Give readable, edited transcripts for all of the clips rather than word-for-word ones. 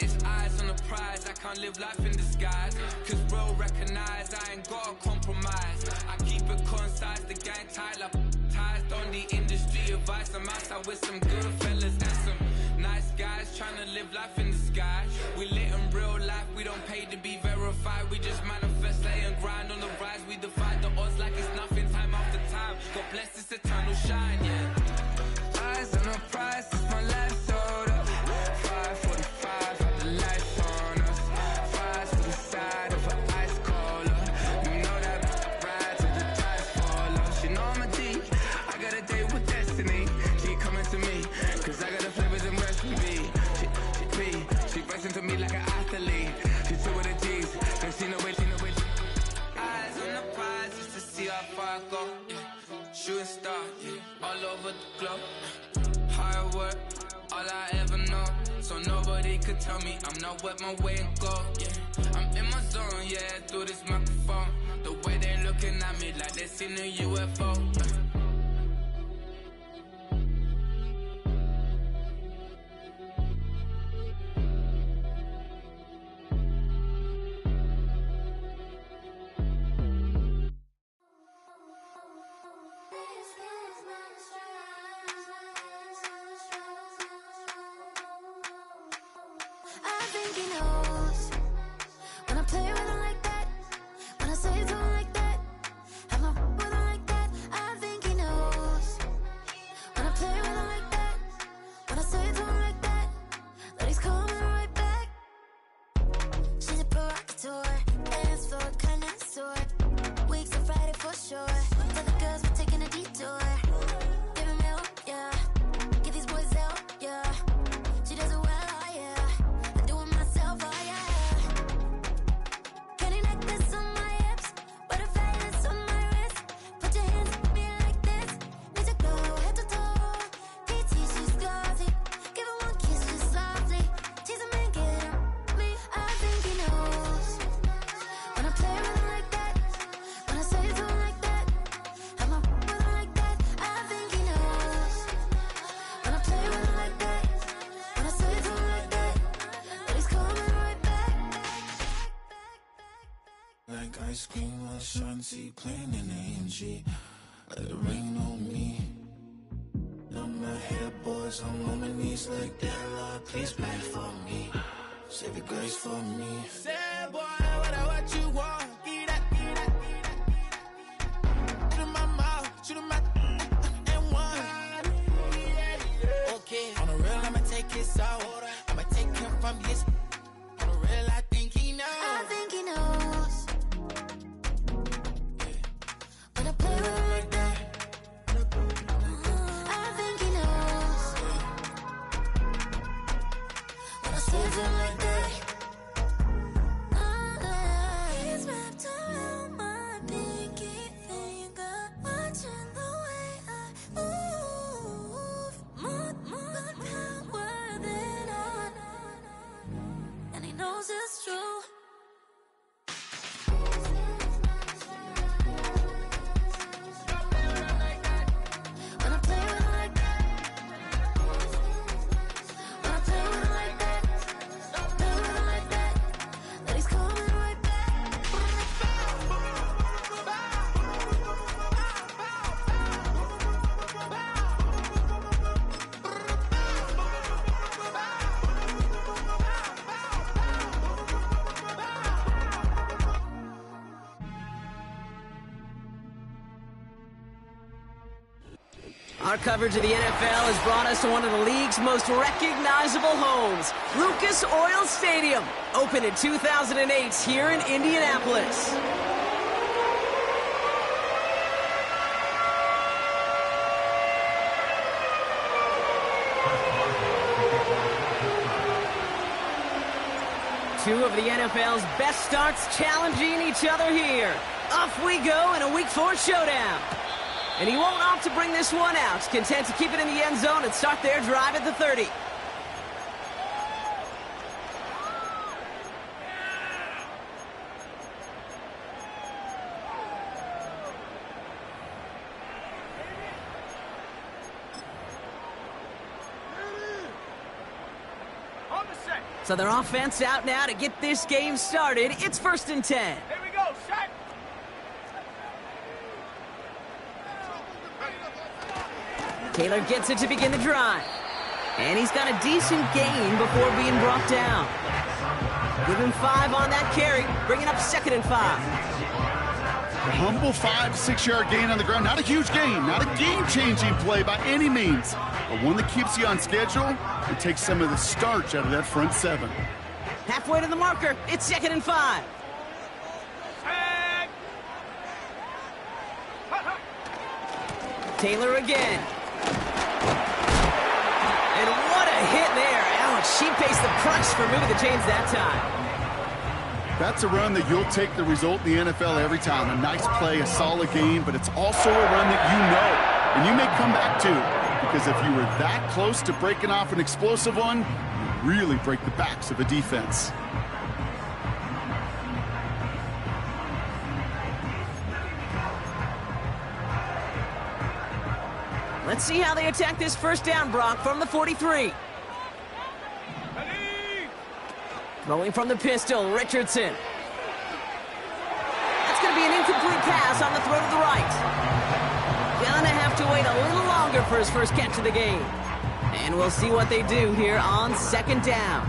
It's eyes on the prize, I can't live life in disguise. Cause bro recognize I ain't gotta compromise. I keep it concise, the gang tight like ties. On the industry advice, I'm outside with some good fellas and some nice guys trying to live life in the sky. We lit in real life, we don't pay to be verified. We just manifest, lay and grind on the rise. We defy the odds like it's nothing, time after time. God bless this eternal shine, yeah. Eyes on the prize, it's my life sold up. 5:45, had the lights on us. Fries to the side of an ice cola. You know that ride till the tides fall off. You know I'm a G, I got a date with destiny. She coming to me, cause I got the flavors and recipe. She racing to me like an athlete. She's two with the G's, and she know it. Eyes on the prize just to see how far I go. Yeah. Shooting star, yeah. All over the globe. Hard work, all I ever know. So nobody could tell me I'm not what my way and go. Yeah, I'm in my zone, yeah, through this microphone. The way they looking at me like they seen a UFO. Yeah. I think he knows when I play with him like that, when I say it to him like that, have my with him like that. I think he knows when I play with him like that, when I say it to him like that, that he's coming right back. She's a provocateur, dance floor connoisseur, weeks on Friday for sure. Tell the girls we're taking a detour. Give him help, yeah. Get these boys out, yeah. She does it well, oh yeah. I do it myself, oh yeah. Candy necklace on my hips, butterfly lips on my wrist. Put your hands on me like this. Need to go head to toe. DT, she's glossy. Give her one kiss just softly. Tease him and get him me. I think he knows when I play with him like that, when I say it to him like that, have my with him like that. I think he knows when I play with him like that, when I say it to him like that, that he's coming right back. Like ice cream on Shanty, playing in AMG. Let it rain on me. Now my hair boys, I'm on my knees like that. Lord, please pray for me. Save your grace for me. Say, boy, what you want? Get that. Shoot in my mouth, shoot in my and one. Okay, on the real, I'ma take his soul. I'ma take him from his. On the real, I think he knows. I think he knows when I play with him like that. I think he knows when I say it to him like that. He's wrapped around my pinky finger, watching the way I move. More power than on, and he knows it's true. When I play with him like that, when I play with him like that, play with him like that, that he's coming right back. Our coverage of the NFL has brought us to one of the league's most recognizable homes, Lucas Oil Stadium, opened in 2008 here in Indianapolis. Two of the NFL's best starts challenging each other here. Off we go in a Week 4 showdown. And he won't opt to bring this one out. Content to keep it in the end zone and start their drive at the 30. On the set. So their offense out now to get this game started. It's 1st and 10. Here we go, set. Taylor gets it to begin the drive. And he's got a decent gain before being brought down. Give him 5 on that carry, bringing up 2nd and 5. A humble 5 to 6 yard gain on the ground. Not a huge gain, not a game-changing play by any means, but one that keeps you on schedule and takes some of the starch out of that front 7. Halfway to the marker, it's 2nd and 5. Taylor again. And what a hit there. Alex, she pays the price for moving the chains that time. That's a run that you'll take the result in the NFL every time. A nice play, a solid game, but it's also a run that you know, and you may come back to, because if you were that close to breaking off an explosive one, you really break the backs of a defense. Let's see how they attack this 1st down, Brock, from the 43. Throwing from the pistol, Richardson. That's going to be an incomplete pass on the throw to the right. Gonna have to wait a little longer for his first catch of the game. And we'll see what they do here on 2nd down.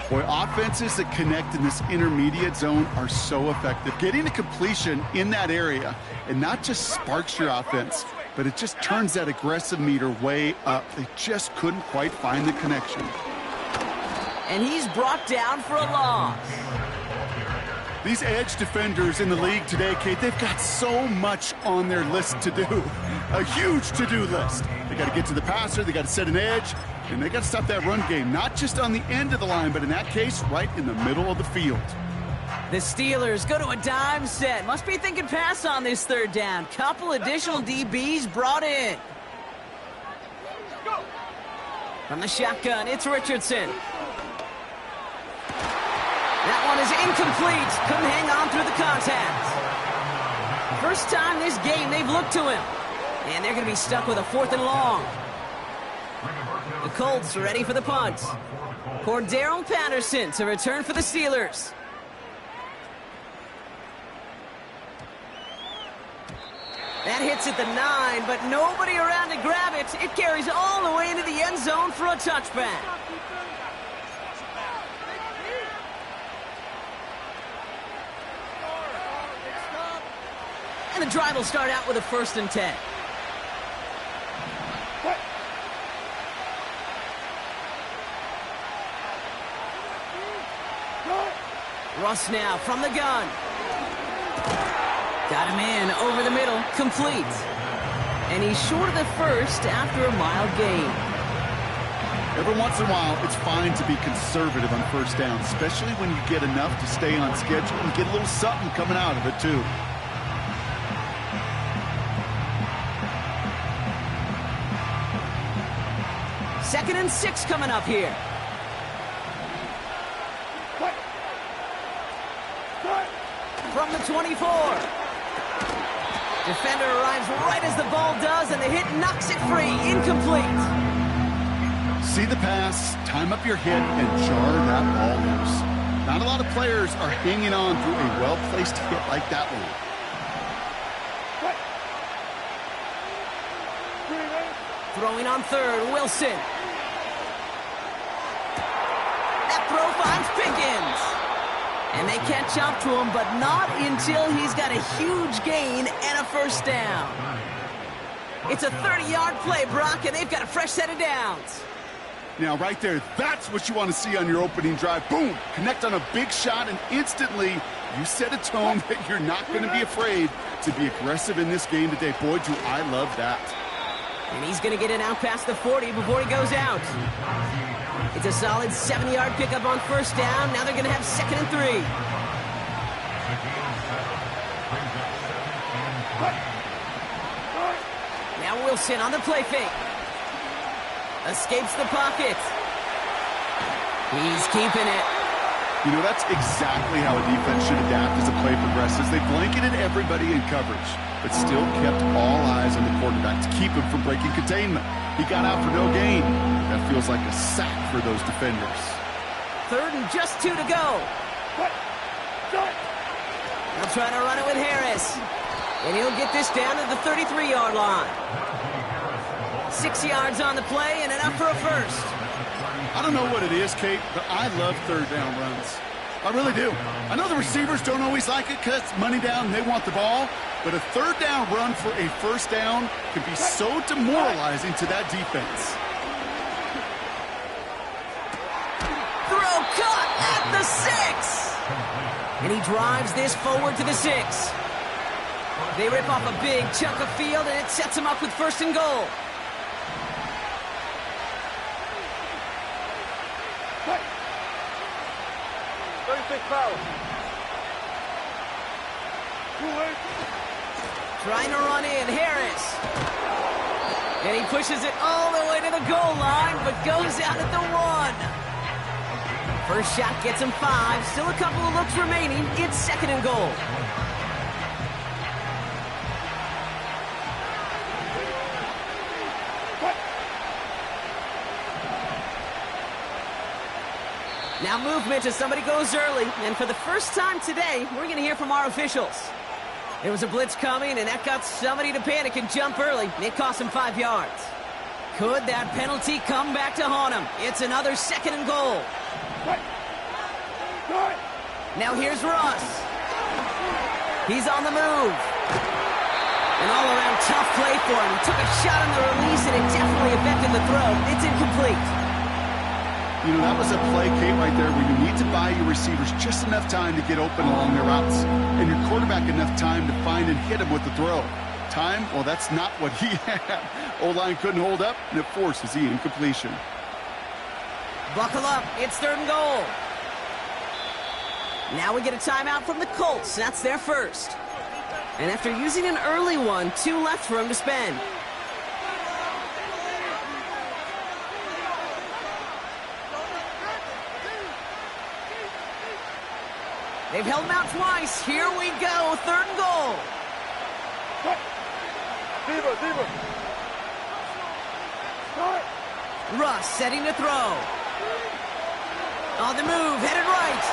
Boy, offenses that connect in this intermediate zone are so effective. Getting a completion in that area, and not just sparks your offense, but it just turns that aggressive meter way up. They just couldn't quite find the connection. And he's brought down for a loss. These edge defenders in the league today, Kate, they've got so much on their list to do. A huge to-do list. They got to get to the passer, they got to set an edge, and they got to stop that run game, not just on the end of the line, but in that case, right in the middle of the field. The Steelers go to a dime set. Must be thinking pass on this 3rd down. Couple additional DBs brought in. From the shotgun, it's Richardson. That one is incomplete. Couldn't hang on through the contact. First time this game they've looked to him. And they're going to be stuck with a 4th and long. The Colts are ready for the punt. Cordero Patterson to return for the Steelers. That hits at the 9, but nobody around to grab it. It carries all the way into the end zone for a touchback. And the drive will start out with a 1st and 10. Russ now from the gun. Got him in over the middle, complete. And he's short of the 1st after a mild gain. Every once in a while, it's fine to be conservative on 1st down, especially when you get enough to stay on schedule and get a little something coming out of it, too. Second and 6 coming up here. From the 24. Defender arrives right as the ball does, and the hit knocks it free. Incomplete. See the pass, time up your hit, and jar that ball loose. Not a lot of players are hanging on through a well-placed hit like that one. Throwing on 3rd, Wilson. That throw finds Pickens. And they catch up to him, but not until he's got a huge gain and a 1st down. It's a 30-yard play, Brock, and they've got a fresh set of downs. Now, right there, that's what you want to see on your opening drive. Boom! Connect on a big shot, and instantly you set a tone that you're not going to be afraid to be aggressive in this game today. Boy, do I love that. And he's going to get it out past the 40 before he goes out. It's a solid 70-yard pickup on 1st down. Now they're going to have 2nd and 3. Now Wilson on the play fake. Escapes the pocket. He's keeping it. You know, that's exactly how a defense should adapt as the play progresses. They blanketed everybody in coverage, but still kept all eyes on the quarterback to keep him from breaking containment. He got out for no gain. That feels like a sack for those defenders. 3rd and just 2 to go. They'll try to run it with Harris. And he'll get this down to the 33-yard line. 6 yards on the play and enough for a first. I don't know what it is, Kate, but I love 3rd down runs. I really do. I know the receivers don't always like it because it's money down and they want the ball, but a 3rd down run for a first down can be so demoralizing to that defense. Throw caught at the 6. And he drives this forward to the 6. They rip off a big chunk of field, and it sets him up with 1st and goal. Trying to run in, Harris. And he pushes it all the way to the goal line, but goes out at the 1. First shot gets him 5. Still a couple of looks remaining. It's 2nd and goal. Now movement as somebody goes early, and for the first time today, we're going to hear from our officials. There was a blitz coming, and that got somebody to panic and jump early. It cost him 5 yards. Could that penalty come back to haunt him? It's another 2nd and goal. Now here's Russ. He's on the move. An all-around tough play for him. He took a shot on the release, and it definitely affected the throw. It's incomplete. You know, that was a play, Kate, right there where you need to buy your receivers just enough time to get open along their routes, and your quarterback enough time to find and hit him with the throw. Time, well, that's not what he had. O-line couldn't hold up, and it forces the incompletion. Buckle up. It's 3rd and goal. Now we get a timeout from the Colts. That's their first. And after using an early one, 2 left for him to spend. They've held him out twice. Here we go. 3rd and goal. Russ setting to throw. On the move, headed right.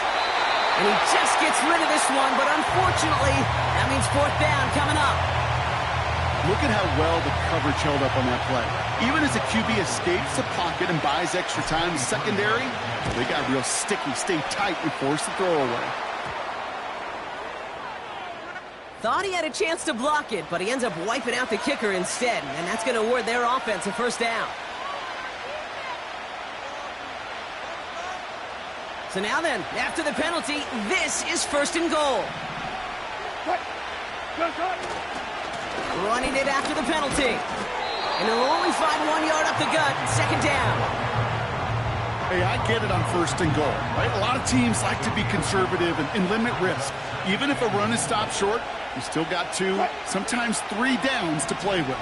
And he just gets rid of this one, but unfortunately, that means 4th down coming up. Look at how well the coverage held up on that play. Even as a QB escapes the pocket and buys extra time in secondary, they got real sticky, stay tight, and force the throw away. Thought he had a chance to block it, but he ends up wiping out the kicker instead, and that's going to award their offense a 1st down. So now then, after the penalty, this is 1st and goal. Running it after the penalty. And he'll only find 1 yard up the gut, 2nd down. Hey, I get it on 1st and goal, right? A lot of teams like to be conservative and limit risk. Even if a run is stopped short, you still got 2, sometimes 3 downs to play with.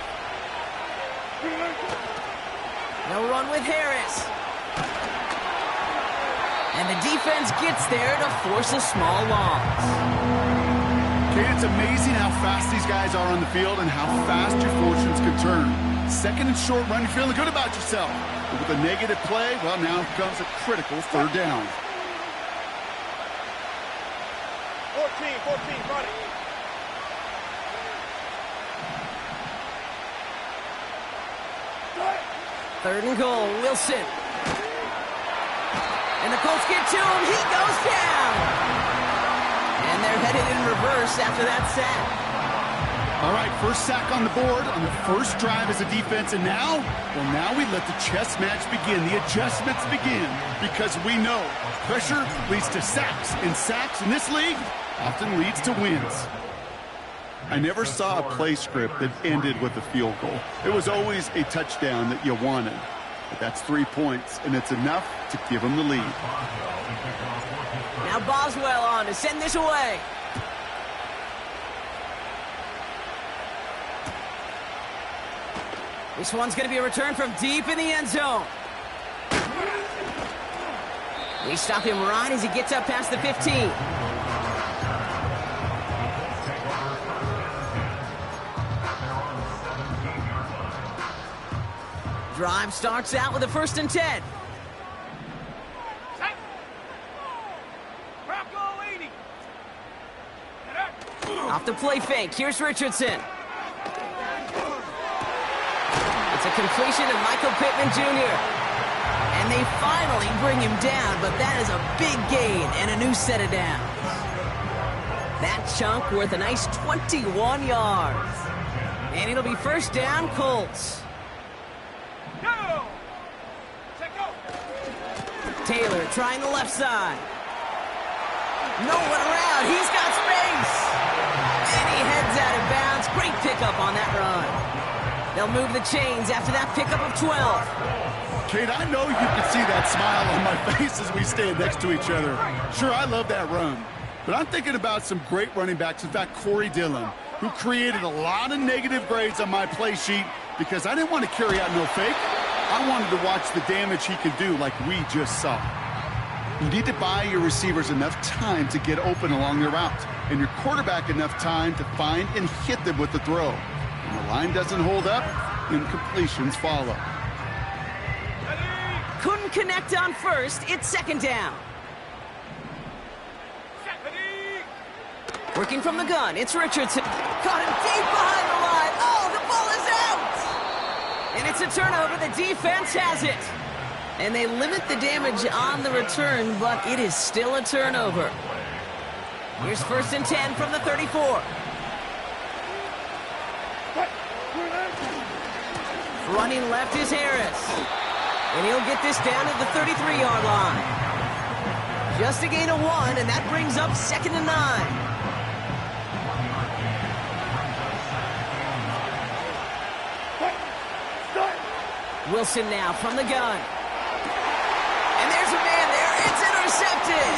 No run with Harris. And the defense gets there to force a small loss. Kate, it's amazing how fast these guys are on the field and how fast your fortunes can turn. 2nd and short run, you're feeling good about yourself. But with a negative play, well, now comes a critical 3rd down. 14, running. Third and goal, Wilson. And the Colts get to him. He goes down. And they're headed in reverse after that sack. All right, first sack on the board on the first drive as a defense. And now, well, now we let the chess match begin. The adjustments begin because we know pressure leads to sacks. And sacks in this league often leads to wins. I never saw a play script that ended with a field goal. It was always a touchdown that you wanted. But that's 3 points, and it's enough to give them the lead. Now Boswell on to send this away. This one's going to be a return from deep in the end zone. We stop him right as he gets up past the 15. Drive starts out with a 1st and 10. Off the play fake, here's Richardson. It's a completion to Michael Pittman Jr. And they finally bring him down, but that is a big gain and a new set of downs. That chunk worth a nice 21 yards. And it'll be first down, Colts. Taylor trying the left side. No one around. He's got space. And he heads out of bounds. Great pickup on that run. They'll move the chains after that pickup of 12. Kate, I know you can see that smile on my face as we stand next to each other. Sure, I love that run. But I'm thinking about some great running backs. In fact, Corey Dillon, who created a lot of negative grades on my play sheet because I didn't want to carry out no fake. I wanted to watch the damage he could do like we just saw. You need to buy your receivers enough time to get open along their route, and your quarterback enough time to find and hit them with the throw. When the line doesn't hold up, incompletions follow. Couldn't connect on first. It's second down. Working from the gun, it's Richardson. Caught him deep behind the line. Oh, the ball is out! And it's a turnover. The defense has it. And they limit the damage on the return, but it is still a turnover. Here's first and 10 from the 34. Running left is Harris. And he'll get this down to the 33-yard line. Just a gain of 1, and that brings up second and 9. Wilson now from the gun. And there's a man there. It's intercepted.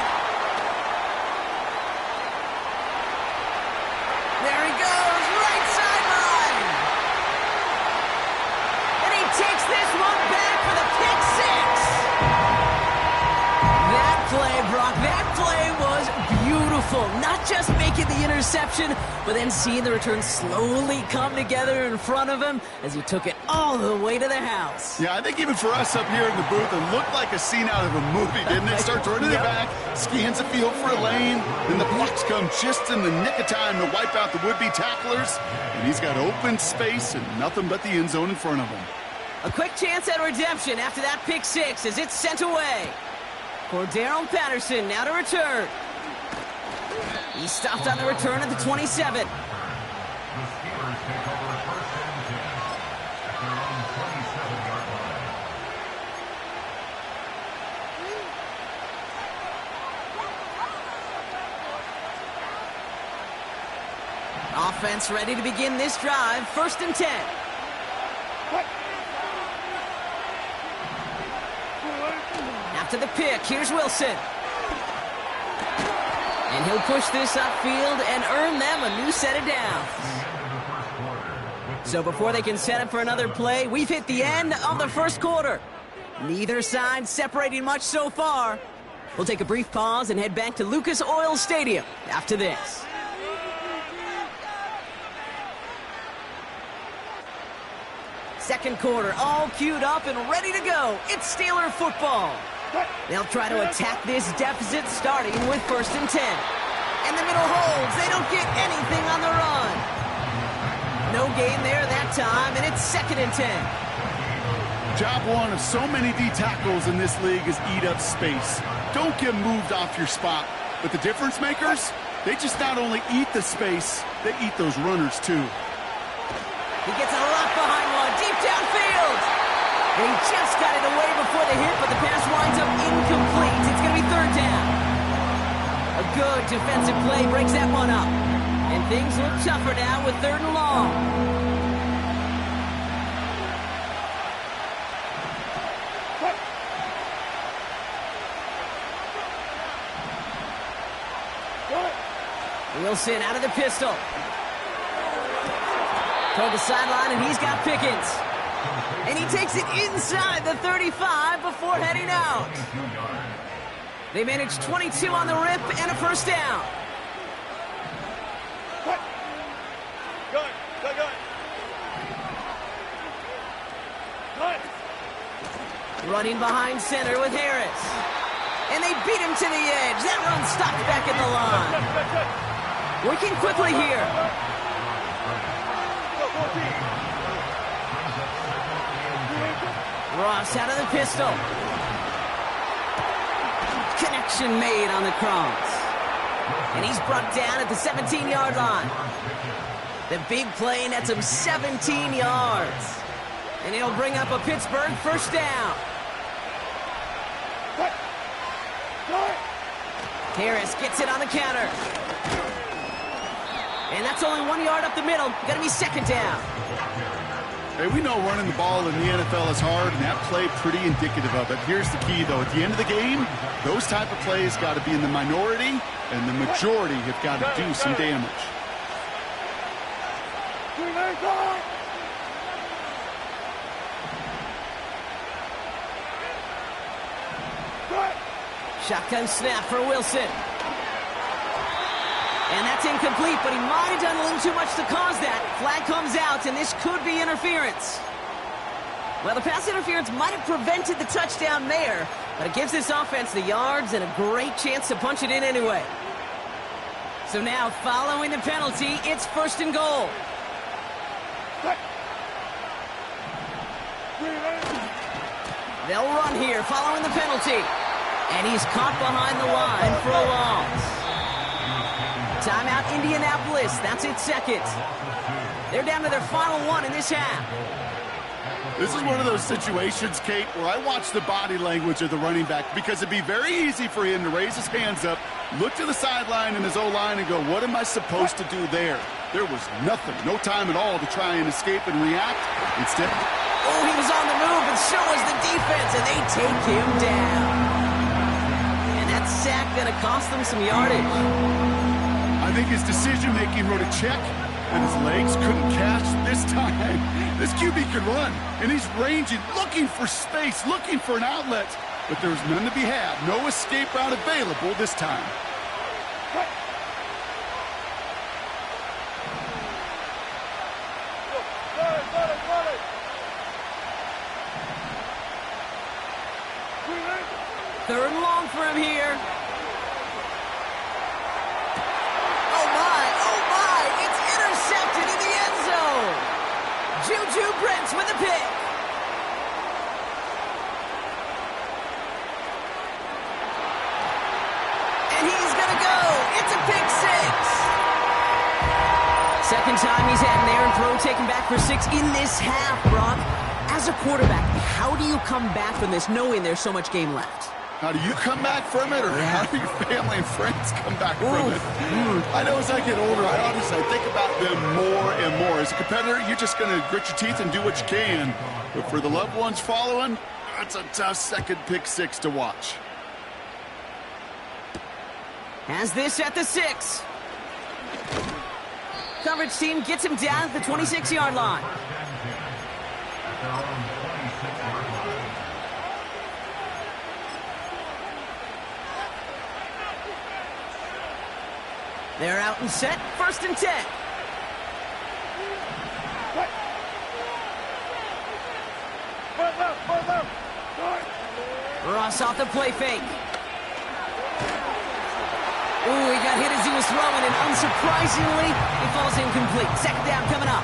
There he goes, right sideline. And he takes this one back for the pick six. That play, Brock, that play was beautiful. Not just making the interception, but then seeing the return slowly come together in front of him as he took it all the way to the house. Yeah, I think even for us up here in the booth, it looked like a scene out of a movie, didn't it? Starts running it back, scans the field for a lane, and the blocks come just in the nick of time to wipe out the would-be tacklers, and he's got open space and nothing but the end zone in front of him. A quick chance at redemption after that pick six as it's sent away. Cordero Patterson now to return. He stopped on the return at the 27. Offense ready to begin this drive. First and 10. After the pick, here's Wilson. And he'll push this upfield and earn them a new set of downs. So before they can set up for another play, we've hit the end of the first quarter. Neither side separating much so far. We'll take a brief pause and head back to Lucas Oil Stadium after this. Second quarter, all queued up and ready to go. It's Steeler football. They'll try to attack this deficit starting with first and 10. And the middle holds. They don't get anything on the run. No gain there that time, and it's second and 10. Job one of so many D tackles in this league is eat up space. Don't get moved off your spot. But the difference makers, they just not only eat the space, they eat those runners too. He gets a lot behind one, deep downfield. And he just got it away before the hit, but the pass winds up incomplete. It's going to be third down. A good defensive play breaks that one up. And things look tougher now with third and long. Wilson out of the pistol. Toward the sideline, and he's got Pickens. And he takes it inside the 35 before heading out. They managed 22 on the rip and a first down. Running behind center with Harris. And they beat him to the edge. That run stopped back at the line. Working quickly here. Ross out of the pistol. Connection made on the cross. And he's brought down at the 17-yard line. The big play nets him 17 yards. And he'll bring up a Pittsburgh first down. Harris gets it on the counter. And that's only 1 yard up the middle. Gonna be second down. Hey, we know running the ball in the NFL is hard, and that play pretty indicative of it. Here's the key, though. At the end of the game, those type of plays got to be in the minority, and the majority have got to do some damage. Shotgun snap for Wilson. And that's incomplete, but he might have done a little too much to cause that. Flag comes out, and this could be interference. Well, the pass interference might have prevented the touchdown there, but it gives this offense the yards and a great chance to punch it in anyway. So now, following the penalty, it's first and goal. They'll run here following the penalty. And he's caught behind the line for a loss. Timeout, Indianapolis. That's its second. They're down to their final one in this half. This is one of those situations, Kate, where I watch the body language of the running back because it'd be very easy for him to raise his hands up, look to the sideline in his O-line and go, what am I supposed to do there? There was nothing, no time at all to try and escape and react. Instead, oh, he was on the move, and so was the defense, and they take him down. And that sack gonna cost them some yardage. I think his decision-making wrote a check, and his legs couldn't catch this time. This QB can run, and he's ranging, looking for space, looking for an outlet. But there's none to be had. No escape route available this time. Third and long for him here. It's intercepted in the end zone. Juju Brents with a pick. And he's going to go. It's a pick six. Second time he's had an errant throw taken back for 6 in this half, Brock. As a quarterback, how do you come back from this knowing there's so much game left? How do you come back from it, or how do your family and friends come back from it? I know as I get older, I think about them more and more. As a competitor, you're just going to grit your teeth and do what you can. But for the loved ones following, that's a tough second pick six to watch. Has this at the 6. Coverage team gets him down at the 26-yard line. They're out and set, first and 10. Ross off the play fake. Ooh, he got hit as he was throwing, and unsurprisingly, he falls incomplete. Second down coming up.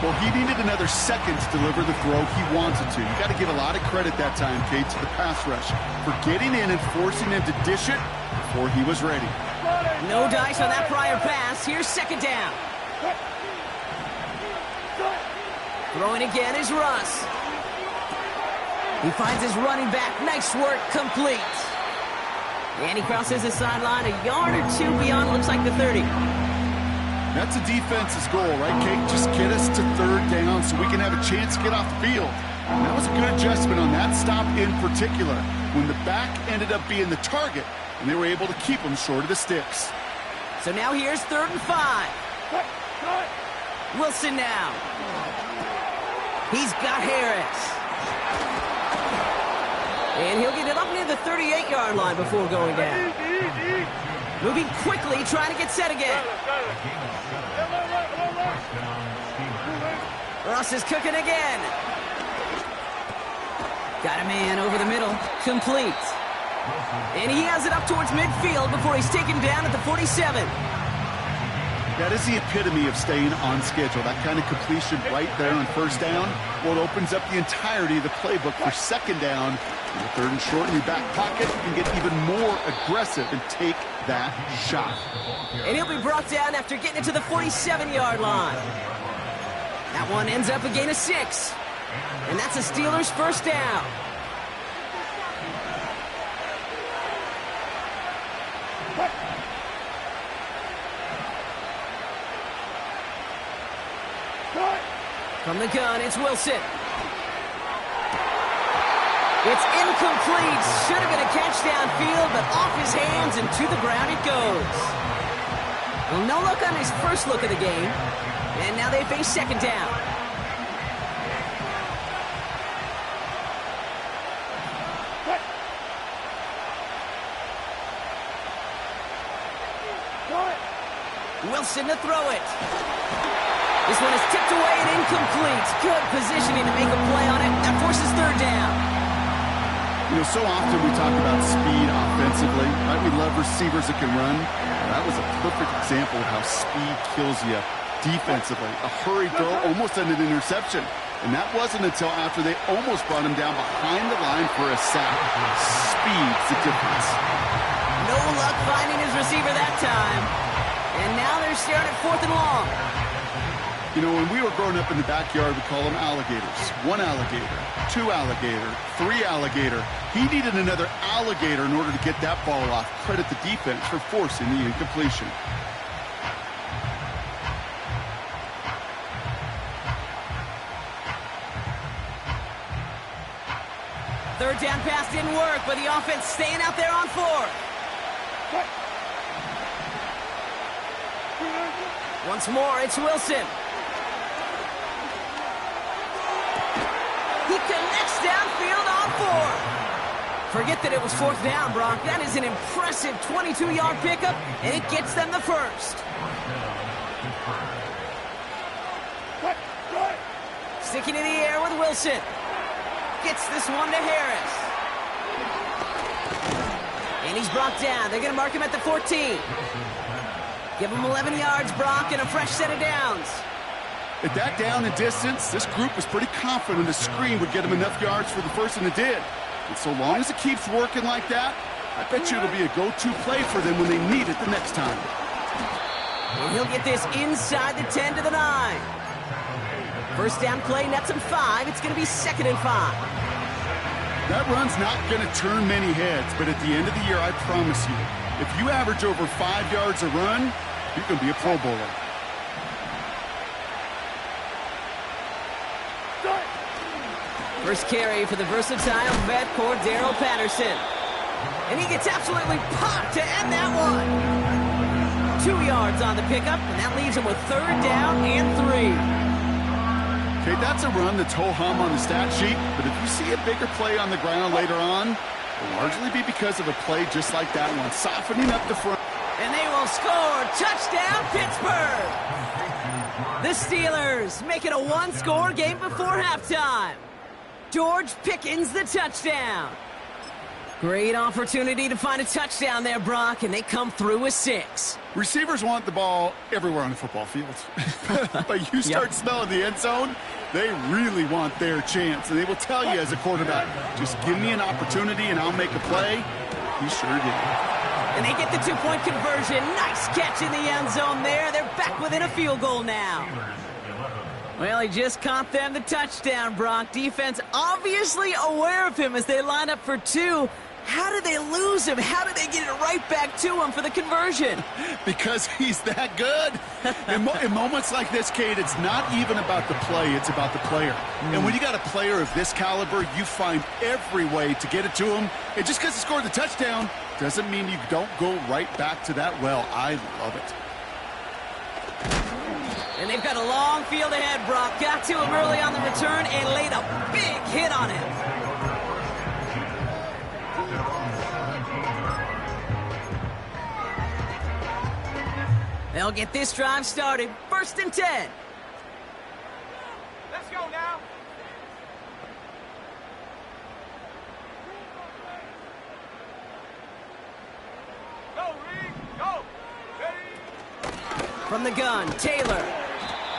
Well, he needed another second to deliver the throw he wanted to. You got to give a lot of credit that time, Kate, to the pass rush for getting in and forcing him to dish it before he was ready. No dice on that prior pass. Here's second down. Throwing again is Russ. He finds his running back. Nice work, complete. And he crosses the sideline a yard or two beyond, looks like the 30. That's a defense's goal, right, Kate? Just get us to third down so we can have a chance to get off the field. And that was a good adjustment on that stop in particular, when the back ended up being the target, and they were able to keep him short of the sticks. So now here's 3rd and 5. Wilson now. He's got Harris. And he'll get it up near the 38-yard line before going down. Moving quickly, trying to get set again. Ross is cooking again. Got a man over the middle. Complete. And he has it up towards midfield before he's taken down at the 47. That is the epitome of staying on schedule. That kind of completion right there on first down, well, it opens up the entirety of the playbook for second down. In the third and short in your back pocket, you can get even more aggressive and take that shot. And he'll be brought down after getting it to the 47-yard line. That one ends up a gain of 6. And that's a Steelers first down. From the gun, it's Wilson. It's incomplete. Should have been a catch downfield, but off his hands and to the ground it goes. Well, no luck on his first look of the game. And now they face second down. Wilson to throw it. This one is tipped away and incomplete. Good positioning to make a play on it. That forces third down. You know, so often we talk about speed offensively, right? We love receivers that can run. That was a perfect example of how speed kills you defensively. A hurried throw almost ended an interception. And that wasn't until after they almost brought him down behind the line for a sack. Speed's the difference. No luck finding his receiver that time. And now they're staring at 4th and long. You know, when we were growing up in the backyard, we call them alligators. 1 alligator, 2 alligator, 3 alligator. He needed another alligator in order to get that ball off. Credit the defense for forcing the incompletion. Third down pass didn't work, but the offense staying out there on 4th. Once more, it's Wilson. He connects downfield on 4. Forget that it was 4th down, Brock. That is an impressive 22-yard pickup, and it gets them the first. Sticking in the air with Wilson. Gets this one to Harris. And he's brought down. They're going to mark him at the 14. Give him 11 yards, Brock, and a fresh set of downs. At that down and distance, this group was pretty confident a screen would get him enough yards for the first, and it did. And so long as it keeps working like that, I bet you it'll be a go-to play for them when they need it the next time. And he'll get this inside the 10 to the 9. First down play nets him 5. It's going to be 2nd and 5. That run's not going to turn many heads, but at the end of the year, I promise you, if you average over 5 yards a run, you're going to be a Pro Bowler. First carry for the versatile vet Cordero Patterson. And he gets absolutely popped to end that one. 2 yards on the pickup, and that leaves him with 3rd down and 3. Okay, that's a run that's ho-hum on the stat sheet, but if you see a bigger play on the ground later on, it'll largely be because of a play just like that one, softening up the front. And they will score. Touchdown, Pittsburgh! The Steelers make it a 1-score game before halftime. George Pickens the touchdown. Great opportunity to find a touchdown there, Brock, and they come through with 6. Receivers want the ball everywhere on the football field. But you start smelling the end zone, they really want their chance. And they will tell you as a quarterback, just give me an opportunity and I'll make a play. He sure did. And they get the 2-point conversion. Nice catch in the end zone there. They're back within a field goal now. Well, he just caught them the touchdown, Brock. Defense obviously aware of him as they line up for 2. How did they lose him? How did they get it right back to him for the conversion? Because he's that good. In moments like this, Kate, it's not even about the play, it's about the player. And when you got a player of this caliber, you find every way to get it to him. And just because he scored the touchdown doesn't mean you don't go right back to that well. I love it. And they've got a long field ahead, Brock. Got to him early on the return and laid a big hit on him. They'll get this drive started. 1st and 10. Let's go now. Go, Reed. Go. Ready. From the gun, Taylor.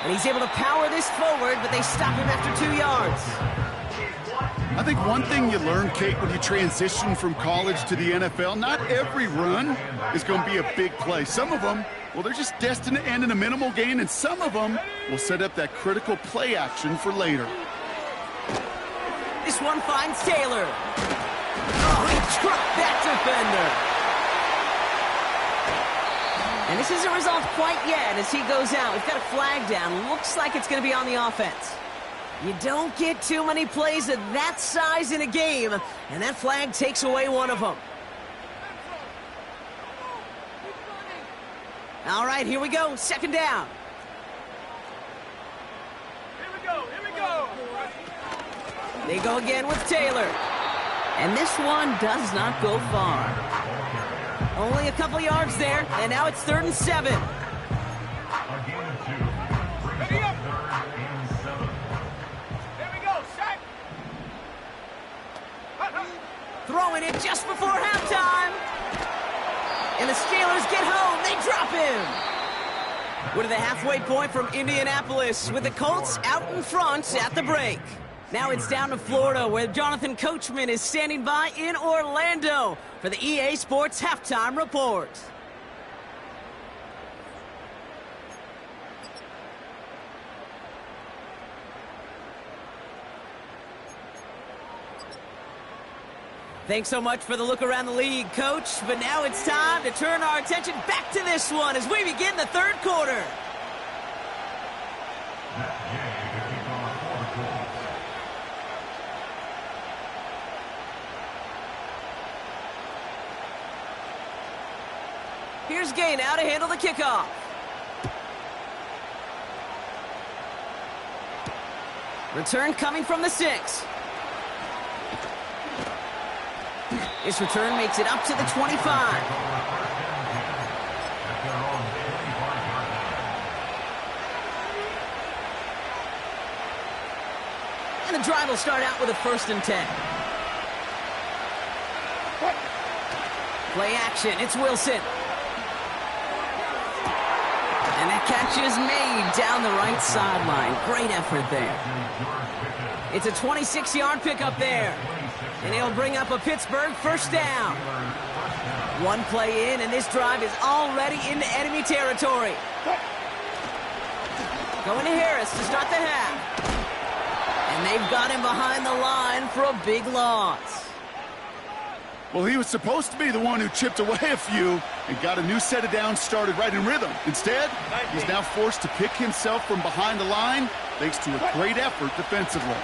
And he's able to power this forward, but they stop him after 2 yards. I think one thing you learn, Kate, when you transition from college to the NFL, not every run is going to be a big play. Some of them, well, they're just destined to end in a minimal gain, and some of them will set up that critical play action for later. This one finds Taylor. Oh, he dropped that defender. And this isn't resolved quite yet as he goes out. We've got a flag down. Looks like it's going to be on the offense. You don't get too many plays of that size in a game, and that flag takes away one of them. All right, here we go. Second down. Here we go. They go again with Taylor. And this one does not go far. Only a couple yards there, and now it's 3rd and 7. Ready up. There we go, sack. Throwing it just before halftime. And the Steelers get home. They drop him. We're to the halfway point from Indianapolis with the Colts out in front at the break. Now it's down to Florida, where Jonathan Coachman is standing by in Orlando for the EA Sports Halftime Report. Thanks so much for the look around the league, Coach. But now it's time to turn our attention back to this one as we begin the 3rd quarter. Here's Gay now to handle the kickoff. Return coming from the 6. This return makes it up to the 25. And the drive will start out with a 1st and 10. Play action, it's Wilson. And that catch is made down the right sideline. Great effort there. It's a 26-yard pickup there. And it'll bring up a Pittsburgh 1st down. One play in, and this drive is already into enemy territory. Going to Harris to start the half. And they've got him behind the line for a big loss. Well, he was supposed to be the one who chipped away a few and got a new set of downs started right in rhythm. Instead, he's now forced to pick himself from behind the line thanks to a great effort defensively.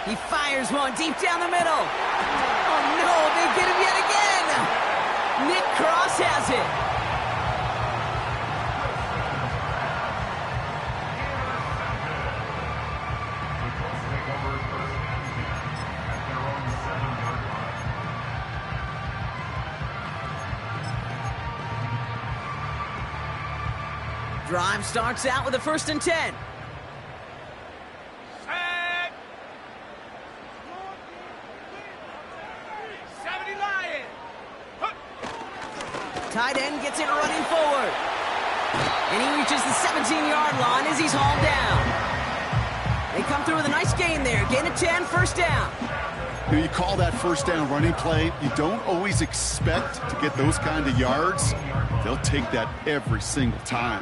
He fires one deep down the middle. Oh, no, they get him yet again. Nick Cross has it. Drive starts out with a 1st and 10. Sack. 70 Lion. Tight end gets it running forward. And he reaches the 17-yard line as he's hauled down. They come through with a nice gain there. Gain of 10, 1st down. You call that 1st down running play. You don't always expect to get those kind of yards. They'll take that every single time.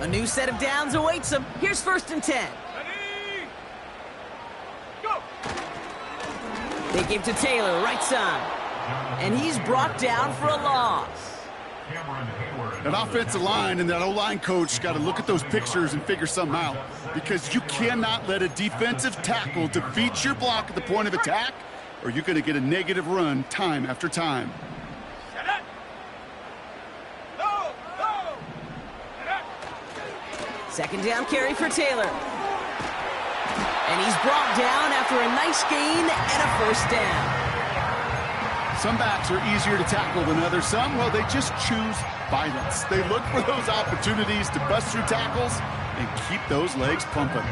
A new set of downs awaits them. Here's 1st and 10. Ready. Go. They give to Taylor, right side. And he's brought down for a loss. That offensive line and that O-line coach got to look at those pictures and figure something out, because you cannot let a defensive tackle defeat your block at the point of attack, or you're going to get a negative run time after time. Set it. Go. Second down carry for Taylor. And he's brought down after a nice gain and a 1st down. Some backs are easier to tackle than others. Some, well, they just choose violence. They look for those opportunities to bust through tackles and keep those legs pumping.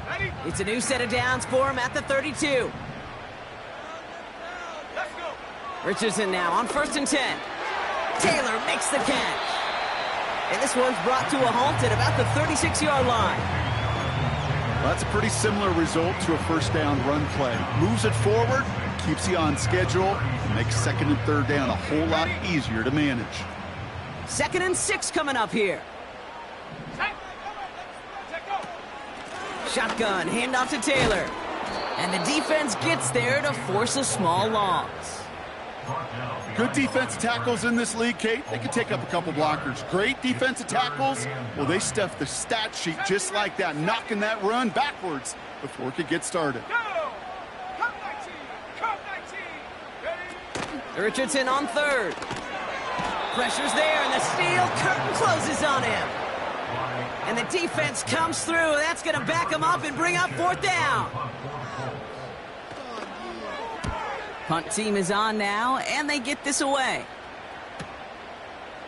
Ready. It's a new set of downs for him at the 32. Richardson now on 1st and 10. Taylor makes the catch. And this one's brought to a halt at about the 36-yard line. Well, that's a pretty similar result to a first down run play. Moves it forward, keeps you on schedule, and makes 2nd and 3rd down a whole lot easier to manage. 2nd and 6 coming up here. Shotgun, handoff to Taylor. And the defense gets there to force a small loss. Good defensive tackles in this league, Kate. They can take up a couple blockers. Great defensive tackles, well, they stuff the stat sheet just like that, knocking that run backwards before it could get started. Richardson on 3rd. Pressure's there, and the steel curtain closes on him. And the defense comes through. That's going to back him up and bring up 4th down. Punt team is on now, and they get this away.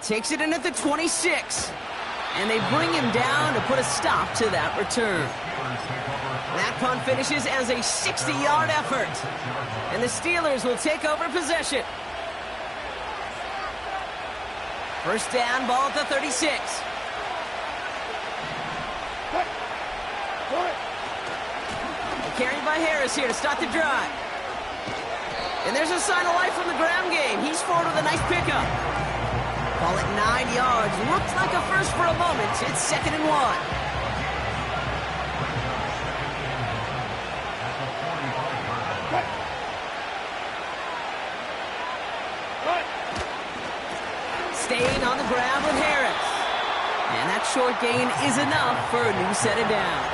Takes it in at the 26. And they bring him down to put a stop to that return. That punt finishes as a 60-yard effort. And the Steelers will take over possession. First down, ball at the 36. Carried by Harris here to start the drive. And there's a sign of life from the ground game. He's forward with a nice pickup. Ball at 9 yards. Looked like a first for a moment. It's 2nd and 1. Staying on the ground with Harris. And that short gain is enough for a new set of downs.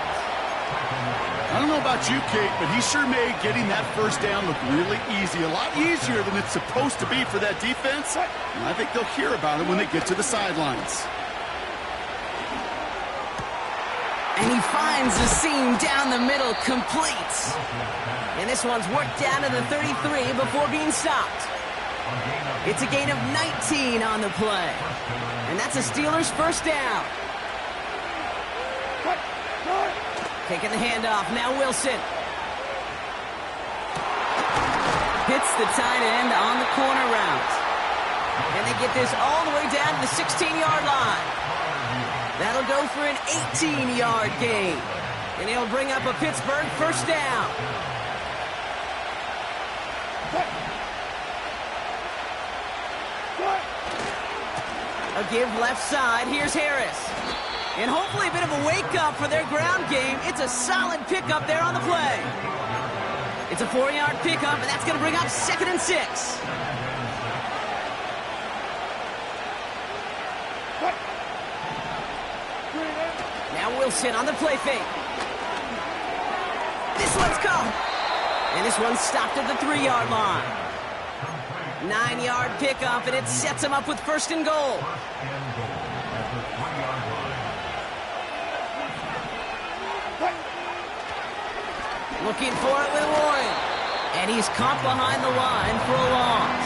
I don't know about you, Kate, but he sure made getting that first down look really easy. A lot easier than it's supposed to be for that defense. And I think they'll hear about it when they get to the sidelines. And he finds the seam down the middle, complete. And this one's worked down to the 33 before being stopped. It's a gain of 19 on the play. And that's a Steelers first down. Taking the handoff, now Wilson. Hits the tight end on the corner route. And they get this all the way down to the 16-yard line. That'll go for an 18-yard gain. And he'll bring up a Pittsburgh first down. A give left side, here's Harris. And hopefully a bit of a wake-up for their ground game. It's a solid pickup there on the play. It's a 4-yard pickup, and that's going to bring up 2nd and 6. Now Wilson on the play fake. This one's caught. And this one's stopped at the 3-yard line. 9-yard pickup, and it sets him up with 1st and goal. Looking for it with Warren. And he's caught behind the line for a loss.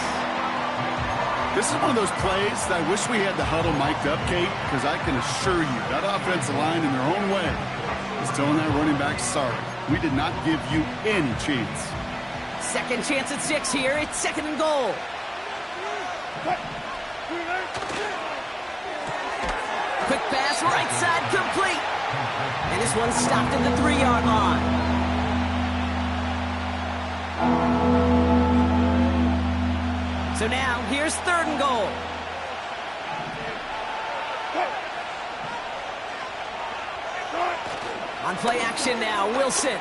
This is one of those plays that I wish we had the huddle mic'd up, Kate, because I can assure you that offensive line in their own way is telling that running back, sorry, we did not give you any chance. Second chance at 6 here. It's 2nd and goal. Quick pass, right side, complete. And this one's stopped at the 3-yard line. So now, here's 3rd and goal. On play action now, Wilson.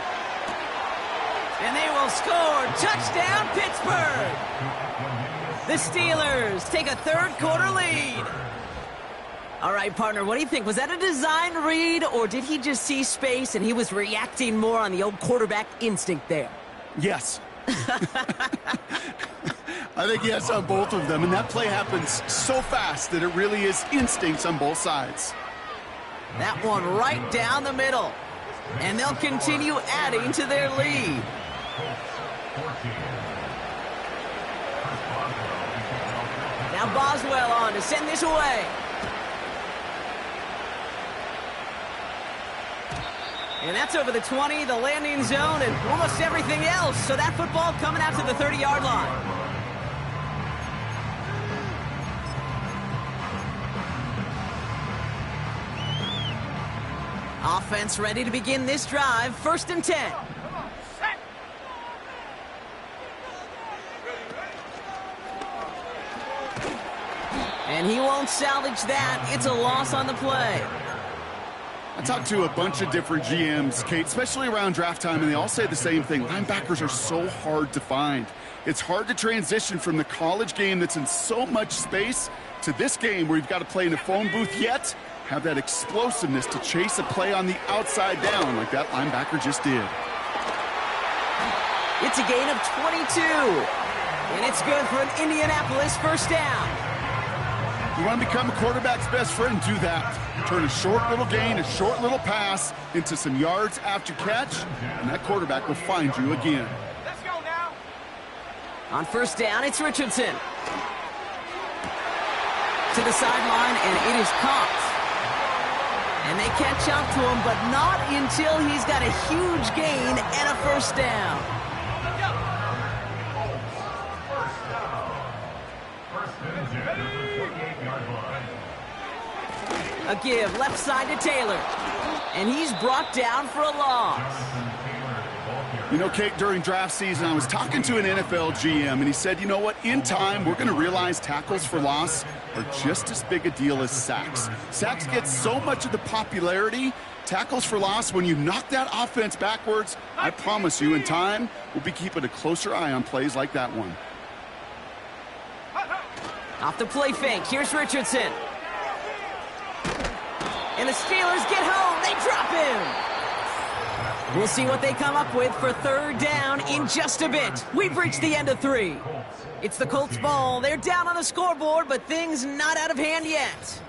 And they will score. Touchdown, Pittsburgh! The Steelers take a 3rd quarter lead. All right, partner, what do you think? Was that a design read, or did he just see space and he was reacting more on the old quarterback instinct there? Yes. I think yes on both of them, and that play happens so fast that it really is instincts on both sides. That one right down the middle. And they'll continue adding to their lead. Now Boswell on to send this away. And that's over the 20, the landing zone, and almost everything else. So that football coming out to the 30-yard line. Offense ready to begin this drive. 1st and 10. Set. And he won't salvage that. It's a loss on the play. I talked to a bunch of different GMs, Kate, especially around draft time, and they all say the same thing. Linebackers are so hard to find. It's hard to transition from the college game that's in so much space to this game where you've got to play in a phone booth, yet have that explosiveness to chase a play on the outside down like that linebacker just did. It's a gain of 22. And it's good for an Indianapolis 1st down. You want to become a quarterback's best friend, do that. Turn a short little gain, a short little pass into some yards after catch, and that quarterback will find you again. Let's go now. On 1st down, it's Richardson. To the sideline, and it is caught. And they catch up to him, but not until he's got a huge gain and a 1st down. A give, left side to Taylor. And he's brought down for a loss. You know, Kate, during draft season, I was talking to an NFL GM, and he said, you know what, in time, we're going to realize tackles for loss are just as big a deal as sacks. Sacks get so much of the popularity. Tackles for loss, when you knock that offense backwards, I promise you, in time, we'll be keeping a closer eye on plays like that one. Off the play fake, here's Richardson. And the Steelers get home. They drop him. We'll see what they come up with for 3rd down in just a bit. We've reached the end of 3. It's the Colts ball. They're down on the scoreboard, but things not out of hand yet.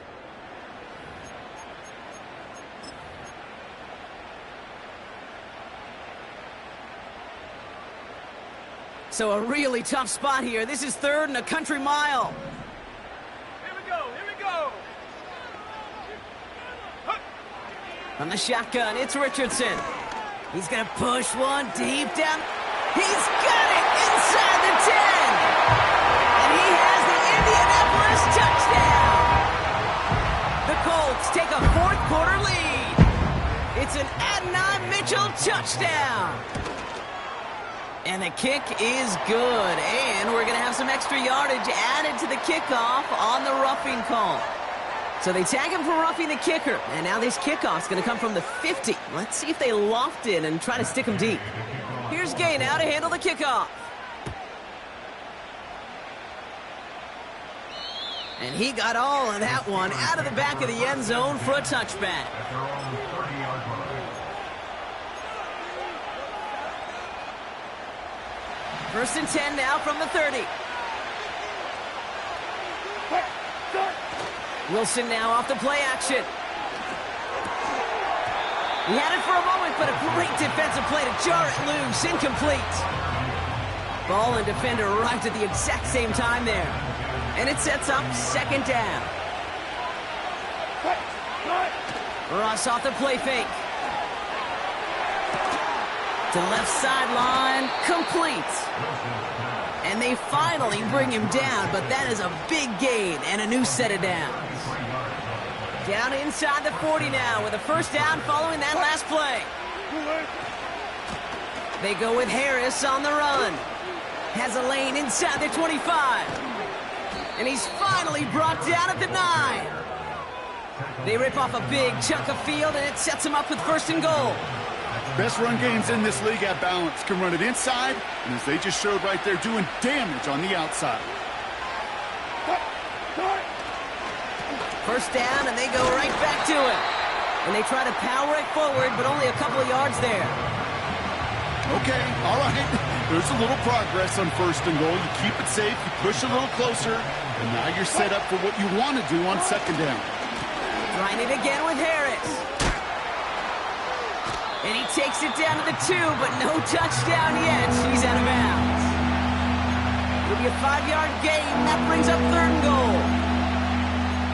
So a really tough spot here. This is 3rd and a country mile. Here we go. Here we go. From the shotgun, it's Richardson. He's going to push one deep down. He's got it inside the 10. And he has the Indianapolis touchdown. The Colts take a 4th quarter lead. It's an Adonai Mitchell touchdown. And the kick is good. And we're going to have some extra yardage added to the kickoff on the roughing call. So they tag him for roughing the kicker. And now this kickoff's going to come from the 50. Let's see if they loft it and try to stick him deep. Here's Gay now to handle the kickoff. And he got all of that one out of the back of the end zone for a touchback. First and 10 now from the 30. Wilson now off the play action. He had it for a moment, but a great defensive play to jar it loose. Incomplete. Ball and defender arrived at the exact same time there. And it sets up 2nd down. Ross off the play fake. To left sideline, complete. And they finally bring him down, but that is a big gain and a new set of downs. Down inside the 40 now with a 1st down following that last play. They go with Harris on the run. Has a lane inside the 25. And he's finally brought down at the 9. They rip off a big chunk of field, and it sets him up with 1st and goal. Best run games in this league at balance. Can run it inside, and as they just showed right there, doing damage on the outside. 1st down, and they go right back to it. And they try to power it forward, but only a couple of yards there. Okay, all right. There's a little progress on 1st and goal. You keep it safe, you push a little closer, and now you're set up for what you want to do on 2nd down. Trying it again with Harris. And he takes it down to the 2, but no touchdown yet. He's out of bounds. It'll be a 5-yard gain. That brings up 3rd and goal.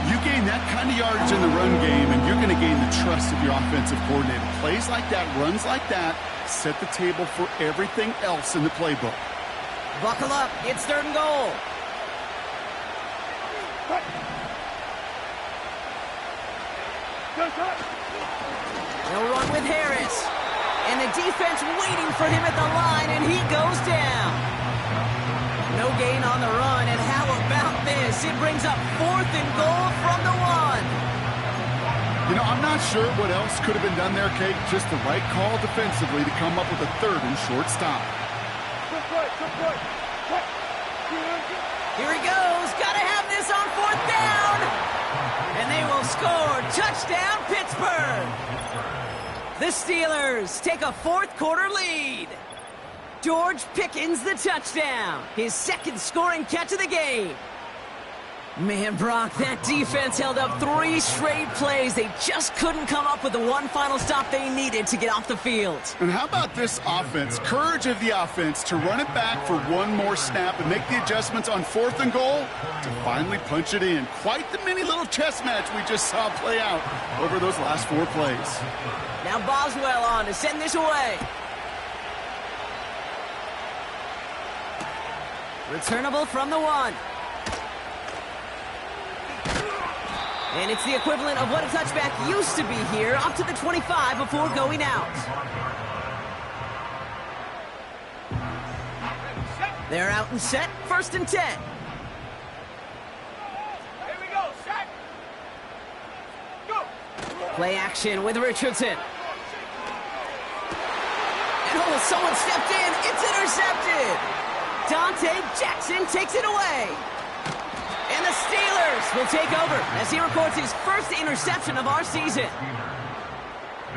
You gain that kind of yardage in the run game, and you're going to gain the trust of your offensive coordinator. Plays like that, runs like that, set the table for everything else in the playbook. Buckle up. It's 3rd and goal. They'll run with Harris. And the defense waiting for him at the line, and he goes down. No gain on the run, and how about this? It brings up 4th and goal from the 1. You know, I'm not sure what else could have been done there, Kate. Just the right call defensively to come up with a 3rd and short stop. Here he goes. Got to have this on 4th down. And they will score. Touchdown, Pittsburgh. The Steelers take a 4th quarter lead. George Pickens the touchdown. His 2nd scoring catch of the game. Man, Brock, that defense held up 3 straight plays. They just couldn't come up with the one final stop they needed to get off the field. And how about this offense? Courage of the offense to run it back for one more snap and make the adjustments on 4th and goal to finally punch it in. Quite the mini little chess match we just saw play out over those last 4 plays. Now Boswell on to send this away. Returnable from the 1. And it's the equivalent of what a touchback used to be here, up to the 25 before going out. They're out and set, 1st and 10. Here we go, set. Go. Play action with Richardson. And oh, someone stepped in. It's intercepted. Dante Jackson takes it away. And the Steelers will take over as he records his 1st interception of our season.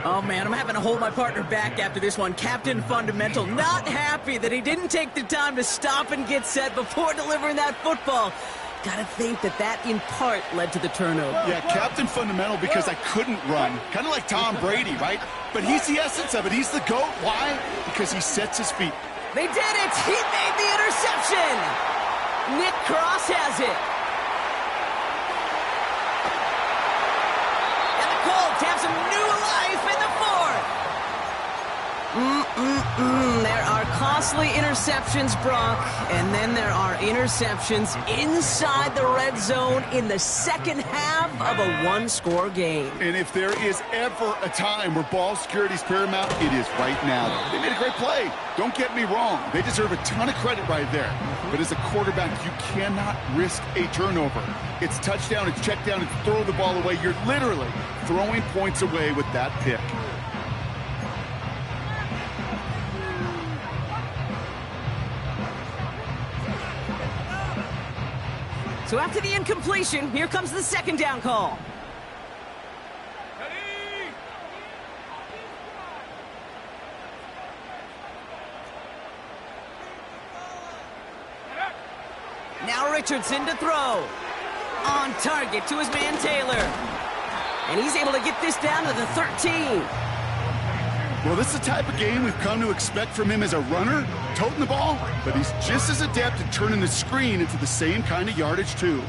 Oh, man, I'm having to hold my partner back after this one. Captain Fundamental not happy that he didn't take the time to stop and get set before delivering that football. Gotta think that in part led to the turnover. Yeah, Captain Fundamental because I couldn't run. Kind of like Tom Brady, right? But he's the essence of it. He's the GOAT. Why? Because he sets his feet. They did it! He made the interception! Nick Cross has it. And the Colts have some new life in the 4th. There are costly interceptions, Brock, and then there are interceptions inside the red zone in the 2nd half of a 1-score game. And if there is ever a time where ball security is paramount, it is right now. They made a great play. Don't get me wrong. They deserve a ton of credit right there. But as a quarterback, you cannot risk a turnover. It's touchdown, it's check down, it's throw the ball away. You're literally throwing points away with that pick. So after the incompletion, here comes the 2nd down call. Now Richardson to throw. On target to his man Taylor. And he's able to get this down to the 13. Well, this is the type of game we've come to expect from him as a runner, toting the ball, but he's just as adept at turning the screen into the same kind of yardage, too.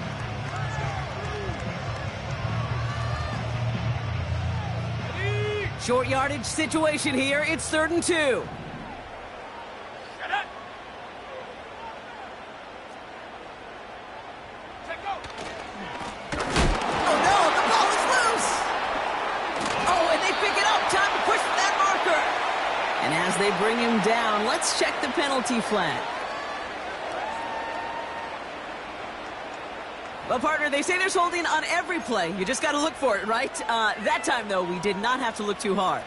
Short yardage situation here. It's 3rd and 2. And as they bring him down, let's check the penalty flag. Well, partner, they say there's holding on every play. You just got to look for it, right? That time, though, we did not have to look too hard.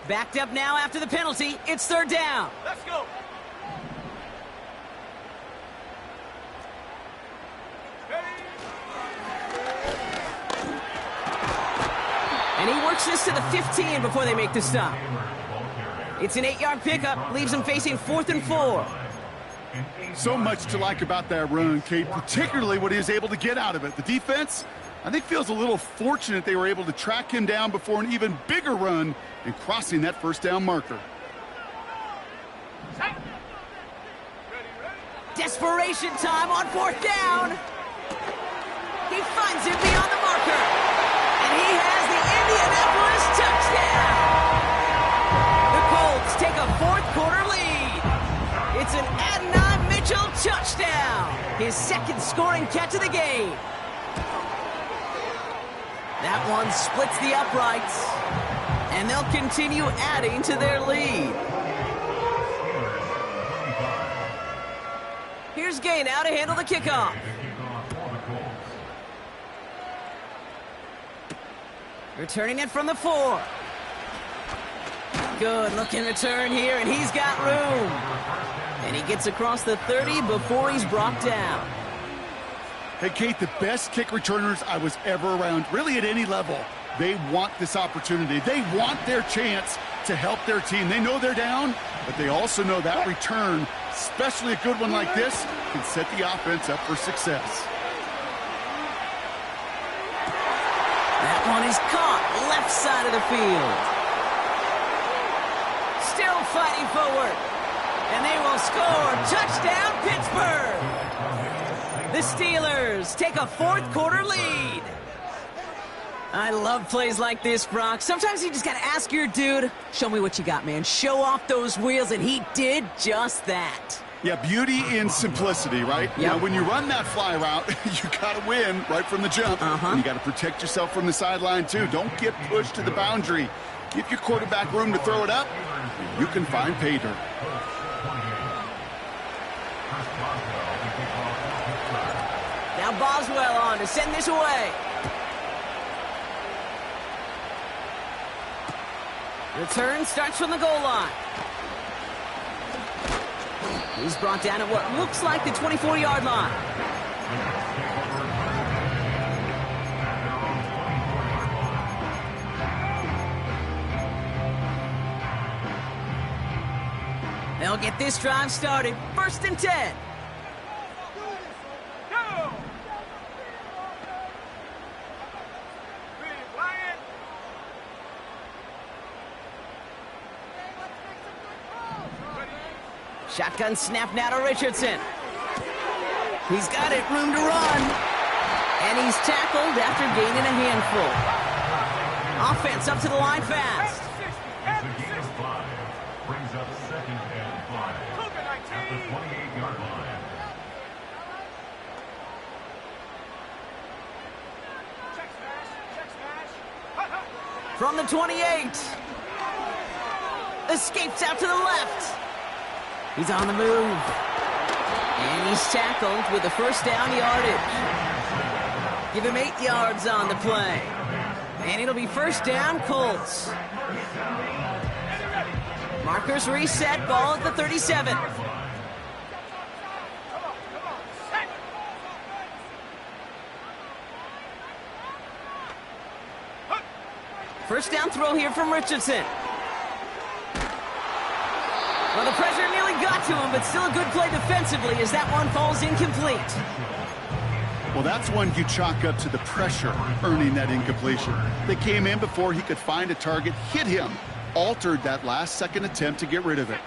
Backed up now after the penalty. It's 3rd down. Let's go. And he works this to the 15 before they make the stop. It's an 8-yard pickup, leaves him facing 4th and 4. So much to like about that run, Kate, particularly what he was able to get out of it. The defense, I think, feels a little fortunate they were able to track him down before an even bigger run and crossing that 1st down marker. Desperation time on 4th down. Finds him beyond the marker. And he has the Indianapolis touchdown. The Colts take a fourth-quarter lead. It's an Adonai Mitchell touchdown. His second scoring catch of the game. That one splits the uprights. And they'll continue adding to their lead. Here's Gay now to handle the kickoff. Returning it from the 4. Good looking return here, and he's got room. And he gets across the 30 before he's brought down. Hey, Kate, the best kick returners I was ever around, really at any level, they want this opportunity. They want their chance to help their team. They know they're down, but they also know that return, especially a good one like this, can set the offense up for success. That one is caught left side of the field. Still fighting forward. And they will score. Touchdown, Pittsburgh. The Steelers take a fourth-quarter lead. I love plays like this, Brock. Sometimes you just got to ask your dude, show me what you got, man. Show off those wheels, and he did just that. Yeah, beauty in simplicity, right? Yep. Now, when you run that fly route, you got to win right from the jump. And you got to protect yourself from the sideline, too. Don't get pushed to the boundary. Give your quarterback room to throw it up, and you can find pay dirt. Now Boswell on to send this away. Return starts from the goal line. He's brought down at what looks like the 24-yard line. They'll get this drive started. 1st and 10. Shotgun snap now to Richardson. He's got it, room to run. And he's tackled after gaining a handful. Offense up to the line fast. Brings up 2nd and 5 at the 28-yard line. From the 28. Escapes out to the left. He's on the move. And he's tackled with the 1st down yardage. Give him 8 yards on the play. And it'll be 1st down, Colts. Markers reset, ball at the 37. First down throw here from Richardson. Well, the pressure nearly got to him, but still a good play defensively as that one falls incomplete. Well, that's one you chalk up to the pressure earning that incompletion. They came in before he could find a target, hit him, altered that last-second attempt to get rid of it.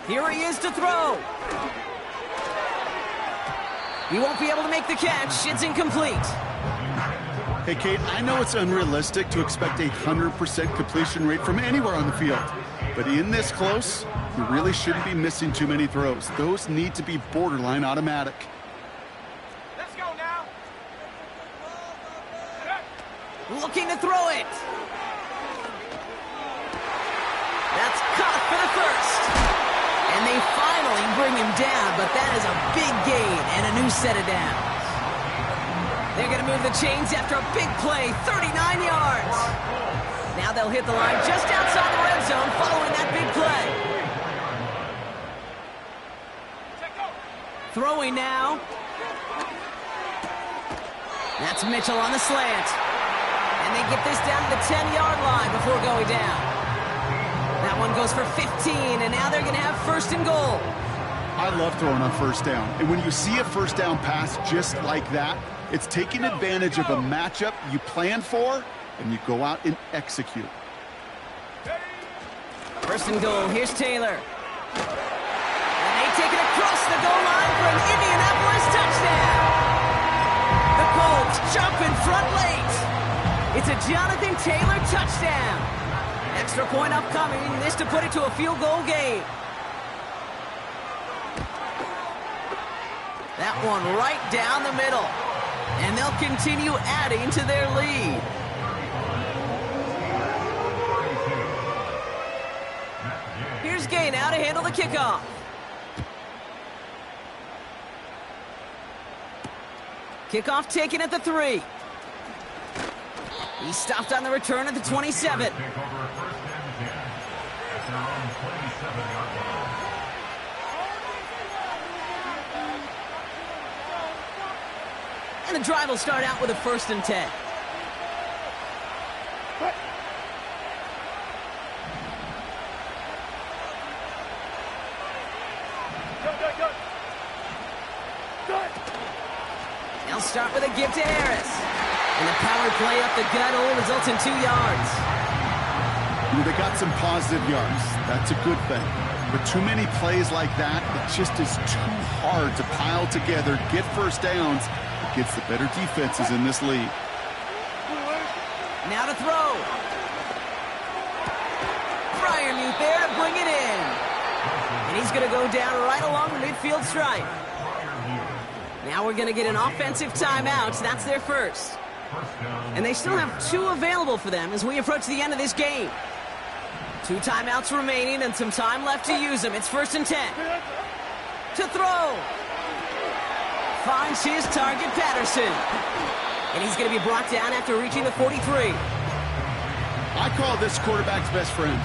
Here he is to throw. He won't be able to make the catch. It's incomplete. Hey, Kate, I know it's unrealistic to expect a 100% completion rate from anywhere on the field. But in this close, you really shouldn't be missing too many throws. Those need to be borderline automatic. Let's go now. Looking to throw it. That's caught for the 1st. And they finally bring him down, but that is a big gain and a new set of downs. They're going to move the chains after a big play, 39 yards. Now they'll hit the line just outside the red zone following that big play. Throwing now. That's Mitchell on the slant. And they get this down to the 10-yard line before going down. That one goes for 15, and now they're going to have 1st and goal. I love throwing on 1st down. And when you see a 1st down pass just like that, it's taking advantage of a matchup you plan for, and you go out and execute. 1st and goal. Here's Taylor. take it across the goal line for an Indianapolis touchdown. The Colts jump in front late. It's a Jonathan Taylor touchdown. Extra point upcoming, this to put it to a field goal game. That one right down the middle. And they'll continue adding to their lead. Here's Gay now to handle the kickoff. Kickoff taken at the 3. He stopped on the return at the 27. And the drive will start out with a 1st and 10. They'll start with a give to Harris. And the power play up the gut only results in 2 yards. They got some positive yards. That's a good thing. But too many plays like that, it just is too hard to pile together, get first downs against the better defenses in this league. Now to throw. Fryermuth there to bring it in. And he's going to go down right along the midfield stripe. Now we're going to get an offensive timeout. That's their first. And they still have 2 available for them as we approach the end of this game. 2 timeouts remaining and some time left to use them. It's 1st and 10. To throw. Finds his target, Patterson. And he's going to be brought down after reaching the 43. I call this quarterback's best friend.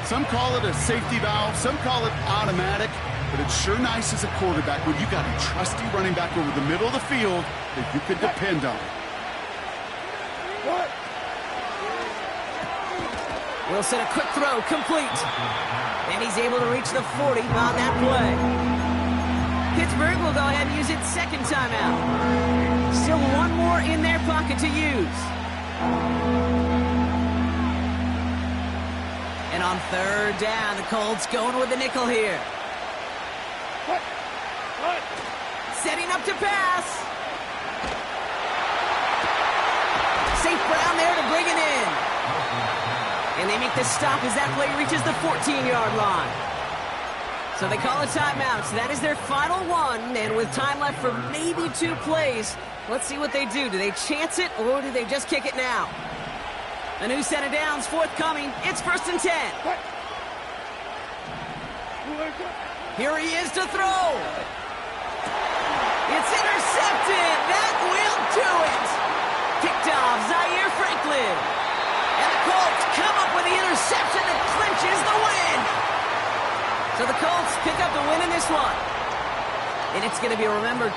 Some call it a safety valve, some call it automatic, but it's sure nice as a quarterback when you got a trusty running back over the middle of the field that you can depend on. Wilson, a quick throw, complete. And he's able to reach the 40 on that play. Pittsburgh will go ahead and use its 2nd timeout. Still 1 more in their pocket to use. And on 3rd down, the Colts going with the nickel here. Setting up to pass. St. Brown there to bring it in. And they make the stop as that play reaches the 14-yard line. So they call a timeout. So that is their final one. And with time left for maybe 2 plays, let's see what they do. Do they chance it or do they just kick it now? A new set of downs forthcoming. It's 1st and 10. Here he is to throw. It's intercepted. That will do it. Picked off Zaire Franklin. And the Colts come up with the interception that clinches the win. So the Colts pick up the win in this one. And it's going to be remembered.